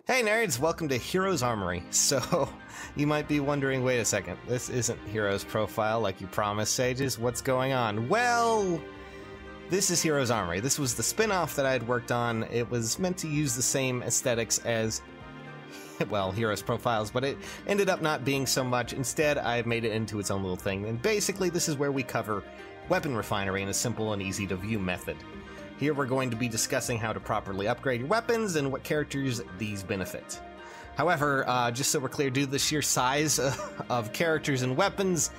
Hey nerds, welcome to Heroes Armory. So, you might be wondering, wait a second, this isn't Heroes Profile like you promised, Sages. What's going on? Well, this is Heroes Armory. This was the spin-off that I had worked on. It was meant to use the same aesthetics as, well, Heroes Profiles, but it ended up not being so much. Instead, I've made it into its own little thing. And basically, this is where we cover weapon refinery in a simple and easy-to-view method. Here we're going to be discussing how to properly upgrade your weapons and what characters these benefit. However, just so we're clear, due to the sheer size of characters and weapons,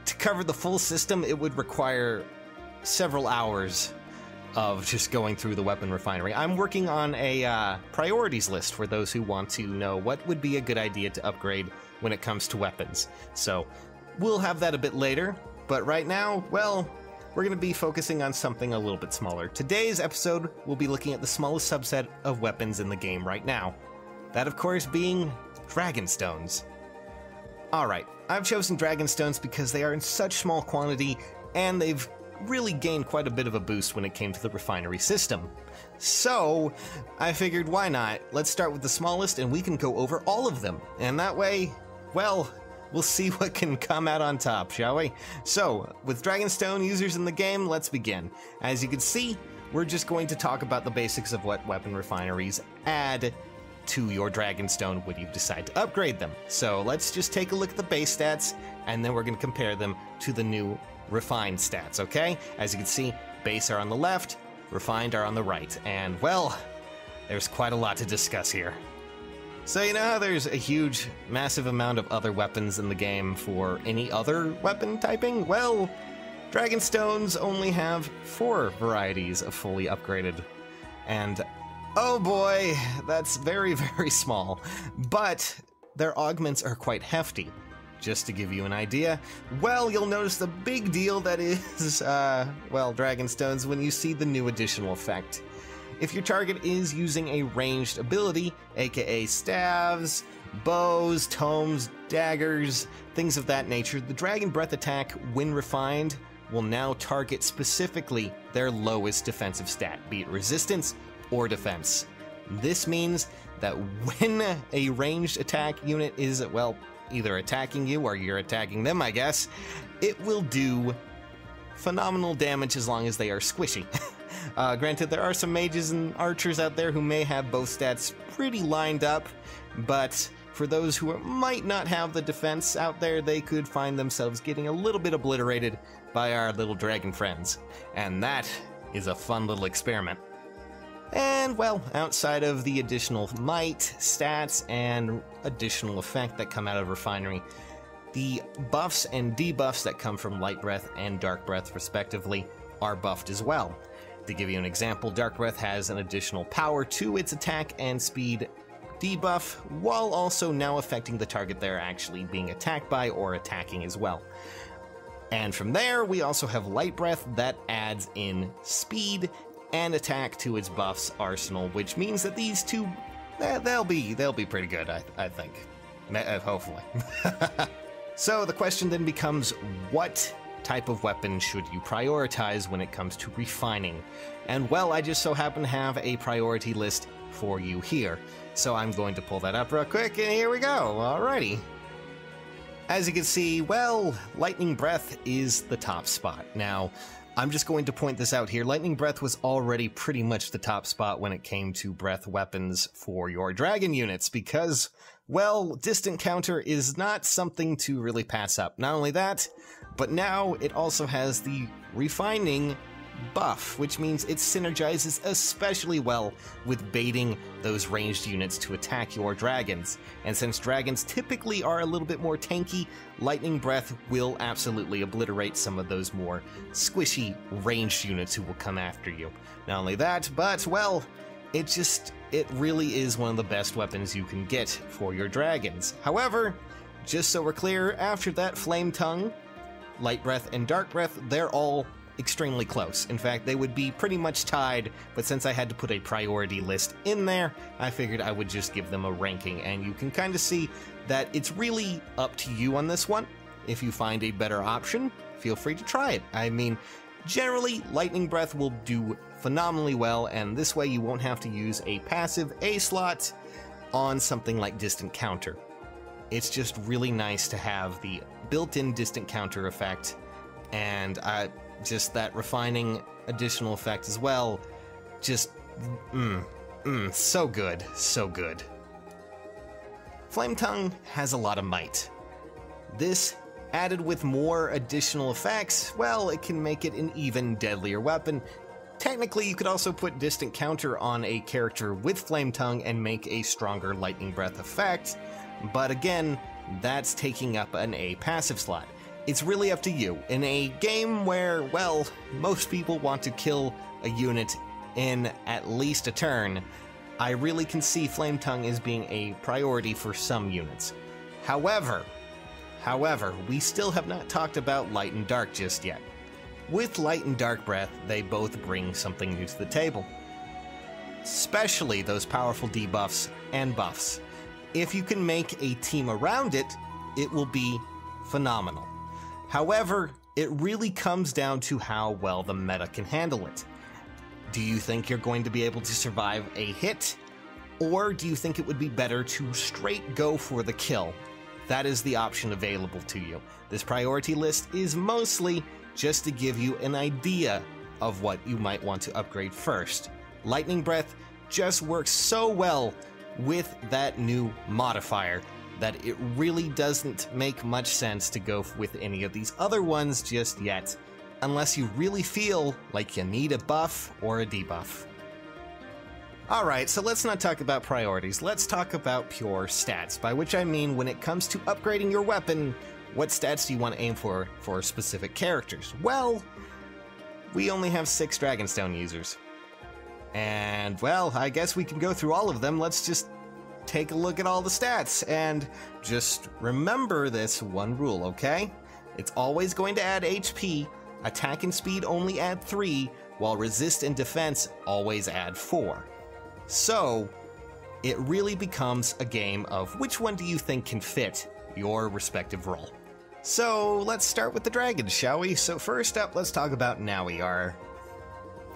to cover the full system, it would require several hours of just going through the weapon refinery. I'm working on a priorities list for those who want to know what would be a good idea to upgrade when it comes to weapons. So we'll have that a bit later, but right now, well, we're going to be focusing on something a little bit smaller. Today's episode, we'll be looking at the smallest subset of weapons in the game right now. That, of course, being Dragonstones. Alright, I've chosen Dragonstones because they are in such small quantity, and they've really gained quite a bit of a boost when it came to the refinery system. So, I figured why not? Let's start with the smallest and we can go over all of them. And that way, well, we'll see what can come out on top, shall we? So, with Dragonstone users in the game, let's begin. As you can see, we're just going to talk about the basics of what weapon refineries add to your Dragonstone when you decide to upgrade them. So let's just take a look at the base stats, and then we're going to compare them to the new refined stats, okay? As you can see, base are on the left, refined are on the right, and well, there's quite a lot to discuss here. So you know how there's a huge, massive amount of other weapons in the game for any other weapon typing? Well, Dragonstones only have 4 varieties of fully upgraded. And oh boy, that's very, very small. But their augments are quite hefty. Just to give you an idea, well, you'll notice the big deal that is, well, Dragonstones when you see the new additional effect. If your target is using a ranged ability, aka staves, bows, tomes, daggers, things of that nature, the Dragon Breath attack, when refined, will now target specifically their lowest defensive stat, be it resistance or defense. This means that when a ranged attack unit is, well, either attacking you or you're attacking them, I guess, it will do phenomenal damage as long as they are squishy. Granted, there are some mages and archers out there who may have both stats pretty lined up, but for those who might not have the defense out there, they could find themselves getting a little bit obliterated by our little dragon friends. And that is a fun little experiment. And, well, outside of the additional might, stats, and additional effect that come out of Refinery, the buffs and debuffs that come from Light Breath and Dark Breath, respectively, are buffed as well. To give you an example, Dark Breath has an additional power to its attack and speed debuff, while also now affecting the target they're actually being attacked by or attacking as well. And from there, we also have Light Breath that adds in speed and attack to its buffs arsenal, which means that these two, they'll be pretty good, I think. Hopefully. So the question then becomes, what type of weapon should you prioritize when it comes to refining? And well, I just so happen to have a priority list for you here. So I'm going to pull that up real quick, and here we go. Alrighty. As you can see, well, Lightning Breath is the top spot. Now, I'm just going to point this out here. Lightning Breath was already pretty much the top spot when it came to breath weapons for your dragon units because, well, distant counter is not something to really pass up. Not only that, but now it also has the refining buff, which means it synergizes especially well with baiting those ranged units to attack your dragons. And since dragons typically are a little bit more tanky, Lightning Breath will absolutely obliterate some of those more squishy ranged units who will come after you. Not only that, but, well, it really is one of the best weapons you can get for your dragons. However, just so we're clear, after that Flame Tongue, Light Breath and Dark Breath, they're all extremely close. In fact, they would be pretty much tied, but since I had to put a priority list in there, I figured I would just give them a ranking, and you can kind of see that it's really up to you on this one. If you find a better option, feel free to try it. I mean, generally, Lightning Breath will do phenomenally well, and this way you won't have to use a passive A slot on something like Distant Counter. It's just really nice to have the built-in Distant Counter effect, and just that refining additional effect as well. Just, so good, so good. Flame Tongue has a lot of might. This, added with more additional effects, well, it can make it an even deadlier weapon. Technically, you could also put Distant Counter on a character with Flame Tongue and make a stronger Lightning Breath effect, but again, that's taking up an A passive slot. It's really up to you. In a game where, well, most people want to kill a unit in at least a turn, I really can see Flame Tongue as being a priority for some units. However, we still have not talked about Light and Dark just yet. With Light and Dark Breath, they both bring something new to the table. Especially those powerful debuffs and buffs. If you can make a team around it, it will be phenomenal. However, it really comes down to how well the meta can handle it. Do you think you're going to be able to survive a hit? Or do you think it would be better to straight go for the kill? That is the option available to you. This priority list is mostly just to give you an idea of what you might want to upgrade first. Lightning Breath just works so well with that new modifier that it really doesn't make much sense to go with any of these other ones just yet, unless you really feel like you need a buff or a debuff. Alright, so let's not talk about priorities, let's talk about pure stats, by which I mean when it comes to upgrading your weapon, what stats do you want to aim for specific characters? Well, we only have 6 Dragonstone users. And, well, I guess we can go through all of them. Let's just take a look at all the stats, and just remember this one rule, okay? It's always going to add HP, attack and speed only add 3, while resist and defense always add 4. So, it really becomes a game of which one do you think can fit your respective role. So, let's start with the dragons, shall we? So first up, let's talk about Naui, our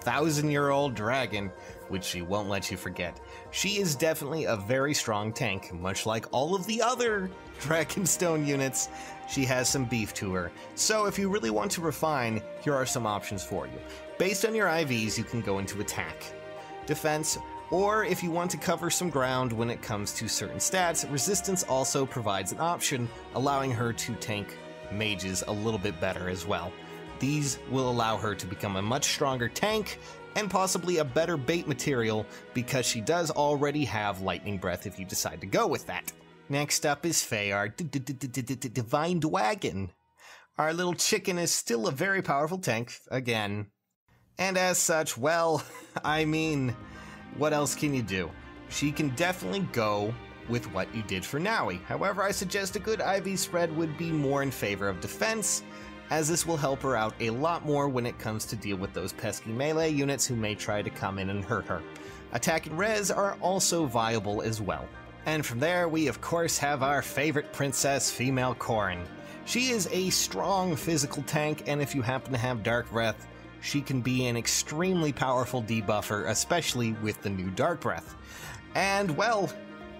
1,000-year-old dragon, which she won't let you forget. She is definitely a very strong tank, much like all of the other Dragonstone units. She has some beef to her. So if you really want to refine, here are some options for you. Based on your IVs, you can go into attack, defense, or if you want to cover some ground when it comes to certain stats, resistance also provides an option, allowing her to tank mages a little bit better as well. These will allow her to become a much stronger tank, and possibly a better bait material, because she does already have Lightning Breath if you decide to go with that. Next up is Faye, our Divine Dwagon. Our little chicken is still a very powerful tank, again. And as such, well, I mean, what else can you do? She can definitely go with what you did for Naui. However, I suggest a good IV spread would be more in favor of defense, as this will help her out a lot more when it comes to deal with those pesky melee units who may try to come in and hurt her. Attack and res are also viable as well. And from there, we of course have our favorite princess, female Corrin. She is a strong physical tank, and if you happen to have Dark Breath, she can be an extremely powerful debuffer, especially with the new Dark Breath. And, well,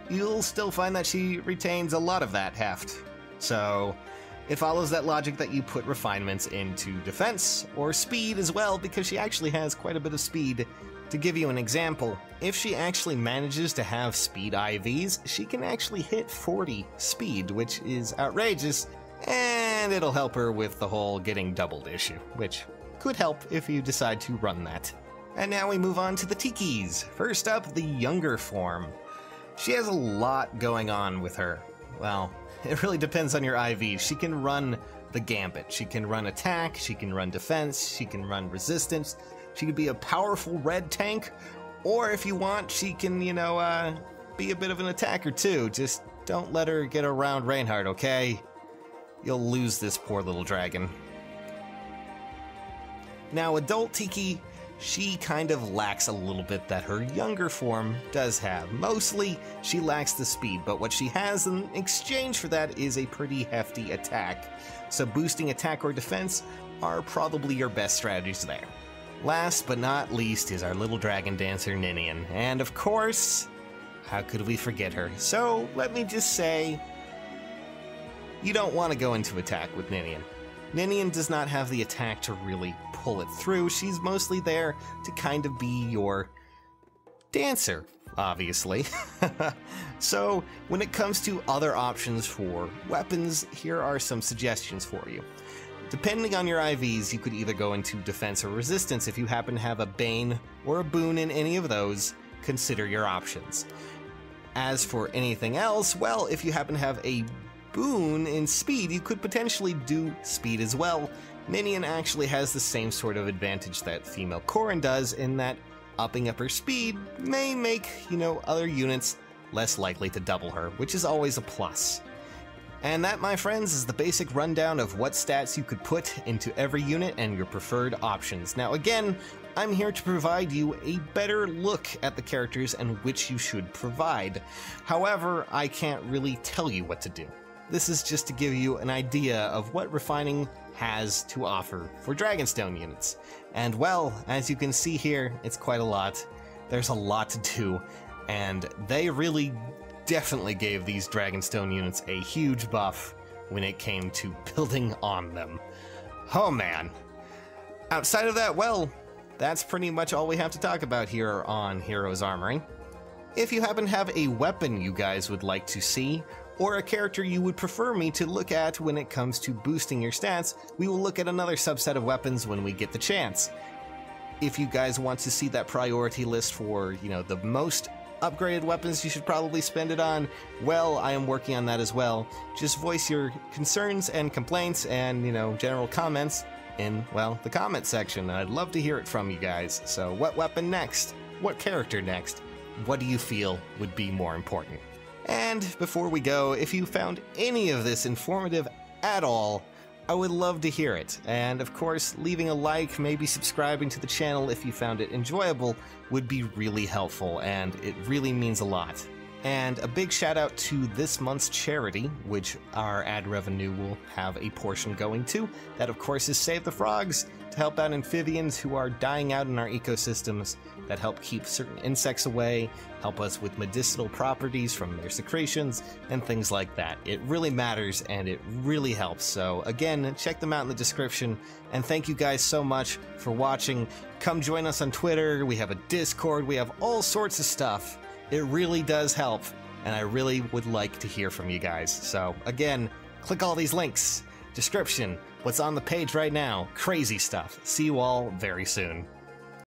you'll still find that she retains a lot of that heft. So, it follows that logic that you put refinements into defense, or speed as well, because she actually has quite a bit of speed. To give you an example, if she actually manages to have speed IVs, she can actually hit 40 speed, which is outrageous, and it'll help her with the whole getting doubled issue, which could help if you decide to run that. And now we move on to the Tikis. First up, the younger form. She has a lot going on with her. Well, it really depends on your IVs. She can run the gambit. She can run attack, she can run defense, she can run resistance. She could be a powerful red tank, or if you want, she can, be a bit of an attacker too. Just don't let her get around Reinhardt, okay? You'll lose this poor little dragon. Now, Adult Tiki, she kind of lacks a little bit that her younger form does have. Mostly, she lacks the speed, but what she has in exchange for that is a pretty hefty attack. So boosting attack or defense are probably your best strategies there. Last but not least is our little dragon dancer, Ninian. And of course, how could we forget her? So, let me just say, you don't want to go into attack with Ninian. Ninian does not have the attack to really pull it through. She's mostly there to kind of be your dancer, obviously. So, when it comes to other options for weapons, here are some suggestions for you. Depending on your IVs, you could either go into defense or resistance. If you happen to have a Bane or a Boon in any of those, consider your options. As for anything else, well, if you happen to have a Boon in speed, you could potentially do speed as well. Ninian actually has the same sort of advantage that female Corrin does, in that upping up her speed may make, other units less likely to double her, which is always a plus. And that, my friends, is the basic rundown of what stats you could put into every unit and your preferred options. Now again, I'm here to provide you a better look at the characters and which you should provide. However, I can't really tell you what to do. This is just to give you an idea of what refining has to offer for Dragonstone units. And well, as you can see here, it's quite a lot. There's a lot to do, and they really definitely gave these Dragonstone units a huge buff when it came to building on them. Oh man. Outside of that, well, that's pretty much all we have to talk about here on Heroes Armory. If you happen to have a weapon you guys would like to see, or a character you would prefer me to look at when it comes to boosting your stats, we will look at another subset of weapons when we get the chance. If you guys want to see that priority list for, the most upgraded weapons you should probably spend it on, well, I am working on that as well. Just voice your concerns and complaints and, general comments in, well, the comment section. I'd love to hear it from you guys. So what weapon next? What character next? What do you feel would be more important? And before we go, if you found any of this informative at all, I would love to hear it. And of course, leaving a like, maybe subscribing to the channel if you found it enjoyable would be really helpful, and it really means a lot. And a big shout out to this month's charity, which our ad revenue will have a portion going to. That of course is Save the Frogs, to help out amphibians who are dying out in our ecosystems, that help keep certain insects away, help us with medicinal properties from their secretions, and things like that. It really matters, and it really helps. So again, check them out in the description, and thank you guys so much for watching. Come join us on Twitter, we have a Discord, we have all sorts of stuff. It really does help, and I really would like to hear from you guys. So again, click all these links, description, what's on the page right now, crazy stuff. See you all very soon.